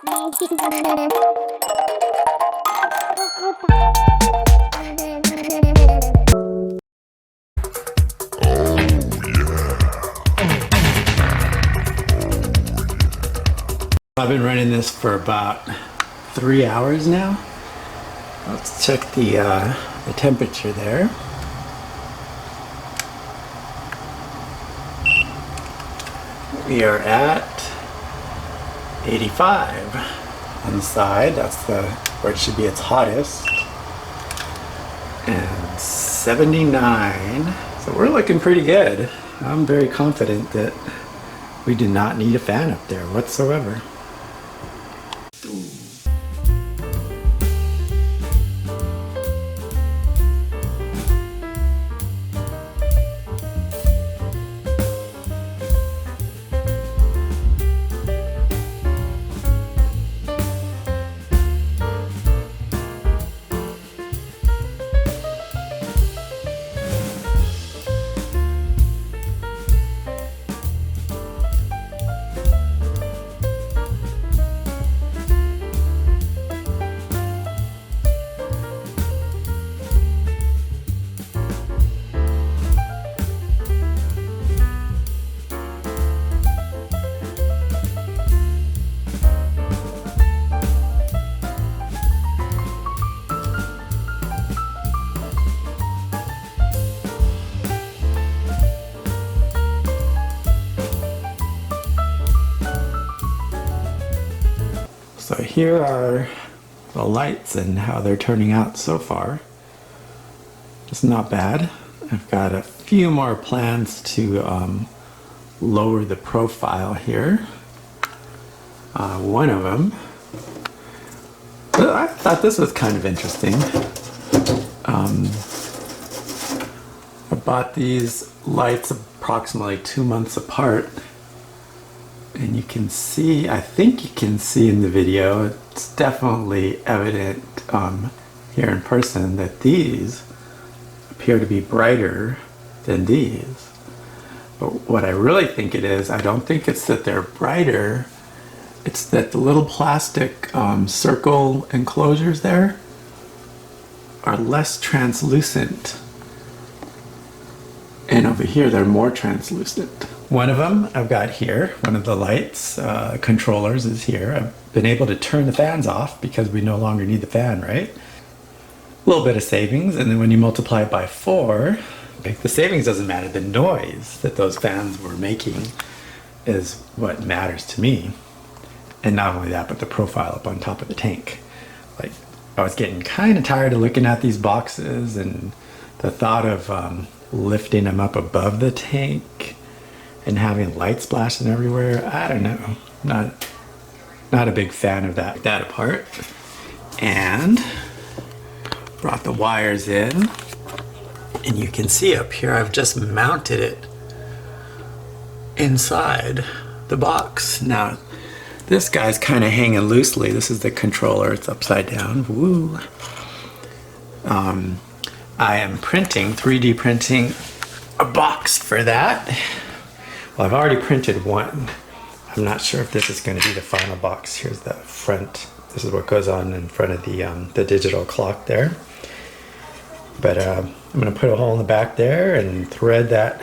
I've been running this for about 3 hours now. Let's check the temperature there. We are at 85 on the side. That's where it should be its hottest. And 79. So we're looking pretty good. I'm very confident that we do not need a fan up there whatsoever. So here are the lights and how they're turning out so far. It's not bad. I've got a few more plans to lower the profile here. One of them, I thought this was kind of interesting. I bought these lights approximately 2 months apart. And you can see, I think you can see in the video, it's definitely evident here in person that these appear to be brighter than these. But what I really think it is, I don't think it's that they're brighter, it's that the little plastic circle enclosures there are less translucent. And over here they're more translucent. One of them I've got here, one of the lights controllers is here. I've been able to turn the fans off because we no longer need the fan, right? A little bit of savings, and then when you multiply it by 4, the savings doesn't matter. The noise that those fans were making is what matters to me. And not only that, but the profile up on top of the tank. Like, I was getting kind of tired of looking at these boxes, and the thought of lifting them up above the tank and having light splashing everywhere, I don't know. Not a big fan of that apart. And brought the wires in, and you can see up here I've just mounted it inside the box. Now this guy's kind of hanging loosely. This is the controller, it's upside down. Woo! I am 3D printing a box for that. Well, I've already printed one. I'm not sure if this is going to be the final box. Here's the front. This is what goes on in front of the digital clock there. But I'm going to put a hole in the back there and thread that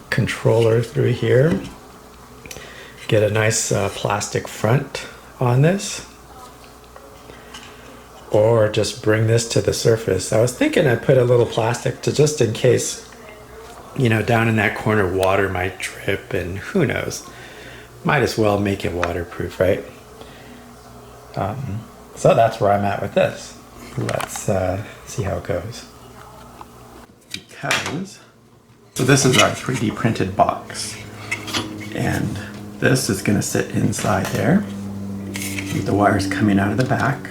controller through here. Get a nice plastic front on this. Or just bring this to the surface. I was thinking I'd put a little plastic to just in case, you know, down in that corner water might drip, and who knows. Might as well make it waterproof, right? So that's where I'm at with this. Let's see how it goes. So this is our 3D printed box. And this is going to sit inside there. With the wires coming out of the back.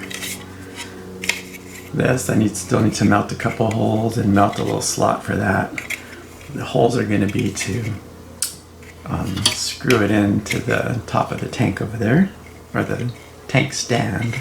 This, I still need to melt a couple holes and melt a little slot for that. The holes are going to be to screw it into the top of the tank over there, or the tank stand.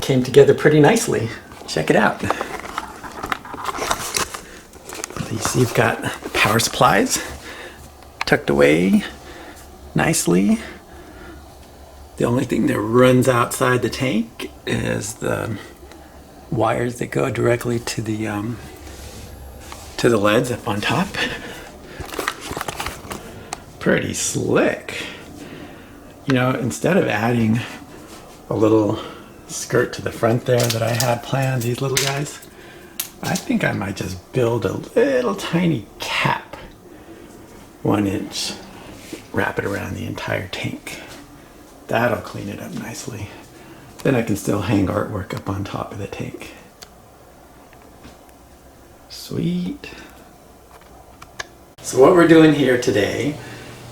came together pretty nicely. Check it out. You see you've got power supplies tucked away nicely. The only thing that runs outside the tank is the wires that go directly to the leads up on top. Pretty slick. You know, instead of adding a little skirt to the front there that I had planned, these little guys, I think I might just build a little tiny cap, 1 inch, wrap it around the entire tank. That'll clean it up nicely. Then I can still hang artwork up on top of the tank. Sweet. So what we're doing here today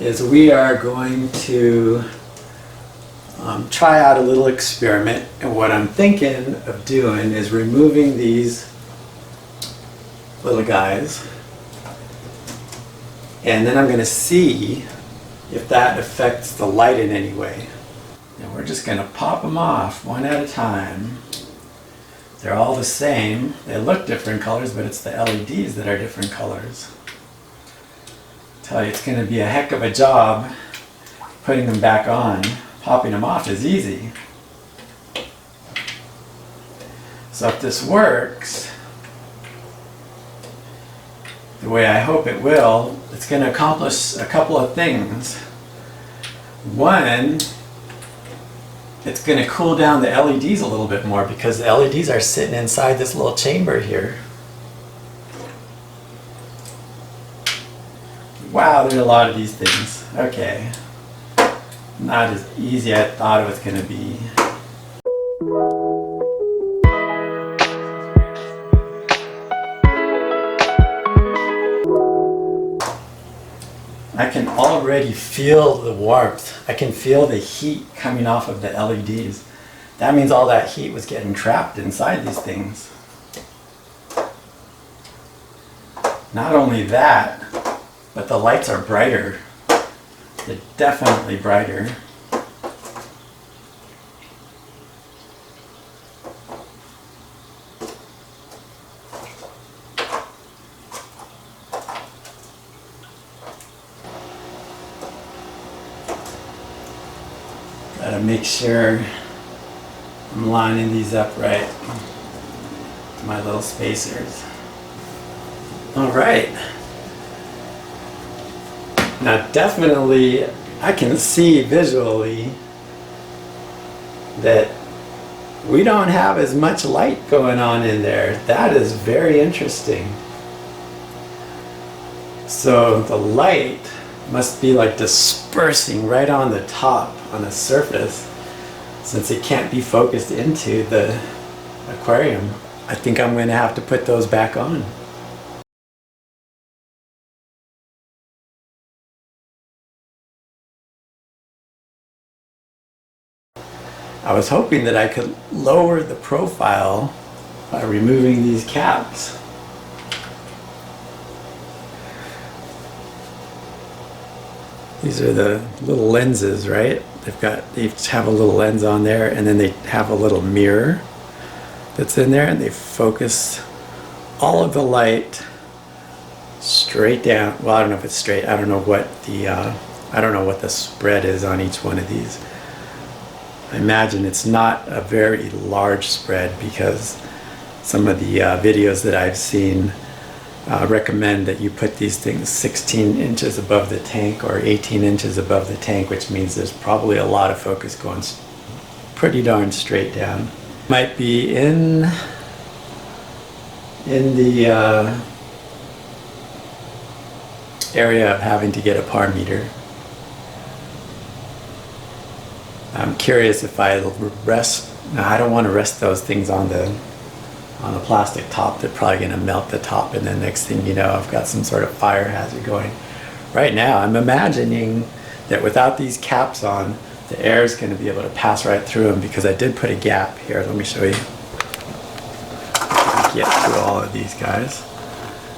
is we are going to try out a little experiment, and what I'm thinking of doing is removing these little guys, and then I'm going to see if that affects the light in any way. And we're just going to pop them off one at a time. They're all the same. They look different colors, but it's the LEDs that are different colors. I tell you, it's going to be a heck of a job putting them back on. Popping them off is easy. So if this works the way I hope it will, it's going to accomplish a couple of things. One, it's going to cool down the LEDs a little bit more because the LEDs are sitting inside this little chamber here. Wow, there's a lot of these things. Okay. Not as easy as I thought it was going to be. I can already feel the warmth. I can feel the heat coming off of the LEDs. That means all that heat was getting trapped inside these things. Not only that, but the lights are brighter. They're definitely brighter. Gotta make sure I'm lining these up right. My little spacers. All right. Now definitely I can see visually that we don't have as much light going on in there. That is very interesting. So the light must be like dispersing right on the top, on the surface, since it can't be focused into the aquarium. I think I'm going to have to put those back on. I was hoping that I could lower the profile by removing these caps. These are the little lenses, right? They have a little lens on there, and then they have a little mirror that's in there, and they focus all of the light straight down. Well, I don't know if it's straight. I don't know what the spread is on each one of these. I imagine it's not a very large spread because some of the videos that I've seen recommend that you put these things 16 inches above the tank or 18 inches above the tank, which means there's probably a lot of focus going pretty darn straight down. Might be in the area of having to get a par meter. I'm curious if I rest. No, I don't want to rest those things on the plastic top. They're probably going to melt the top, and then next thing you know, I've got some sort of fire hazard going. Right now, I'm imagining that without these caps on, the air is going to be able to pass right through them because I did put a gap here. Let me show you. Get through all of these guys.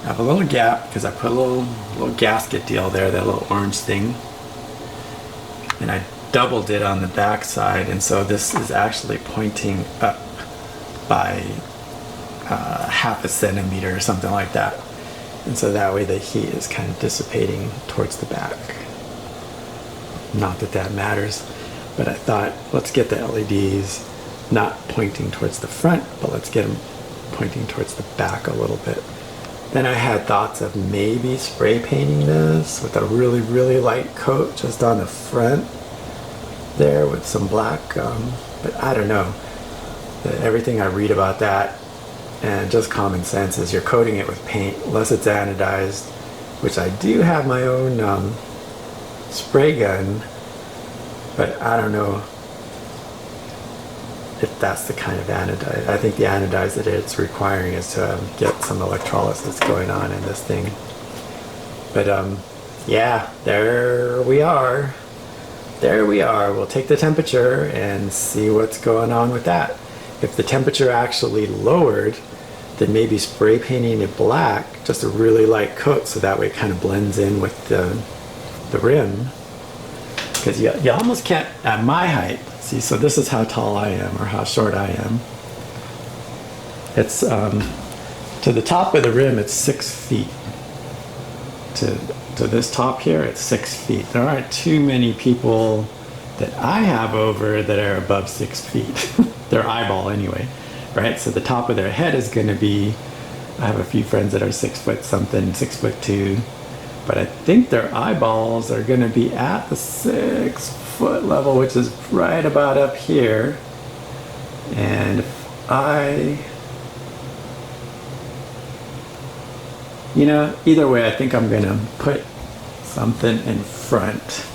I have a little gap because I put a little gasket deal there, that little orange thing, and I doubled it on the back side, and so this is actually pointing up by half a centimeter or something like that. And so that way the heat is kind of dissipating towards the back. Not that that matters, but I thought, let's get the LEDs not pointing towards the front, but let's get them pointing towards the back a little bit. Then I had thoughts of maybe spray painting this with a really, really light coat just on the front there with some black, but I don't know. Everything I read about that and just common sense is you're coating it with paint unless it's anodized, which I do have my own spray gun, but I don't know if that's the kind of anodize. I think the anodize that it's requiring is to get some electrolysis going on in this thing. But yeah, there we are. There we are. We'll take the temperature and see what's going on with that. If the temperature actually lowered, then maybe spray painting it black, just a really light coat, so that way it kind of blends in with the rim. Because you almost can't, at my height, see, so this is how tall I am, or how short I am. It's, to the top of the rim, it's 6 feet. To this top here, it's 6 feet. There aren't too many people that I have over that are above 6 feet. Their eyeball anyway, right? So the top of their head is gonna be, I have a few friends that are 6 foot something, 6'2", but I think their eyeballs are gonna be at the 6 foot level, which is right about up here. And if I, you know, either way, I think I'm gonna put something in front,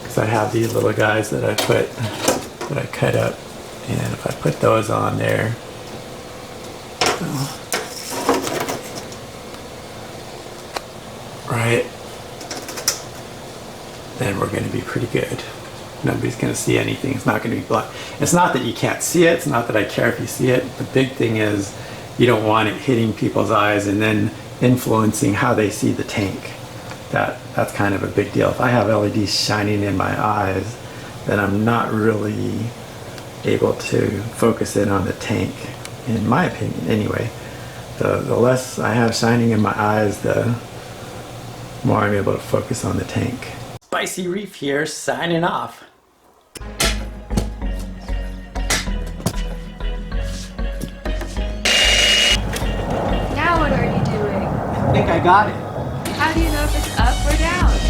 because I have these little guys that I cut up, and if I put those on there, right, then we're going to be pretty good. Nobody's going to see anything. It's not going to be black. It's not that you can't see it. It's not that I care if you see it. The big thing is you don't want it hitting people's eyes and then influencing how they see the tank. That's kind of a big deal. If I have LEDs shining in my eyes, then I'm not really able to focus in on the tank, in my opinion anyway. The less I have shining in my eyes, the more I'm able to focus on the tank. Spicy Reef here, signing off. Now what are you doing? I think I got it. How do you know if it's up or down?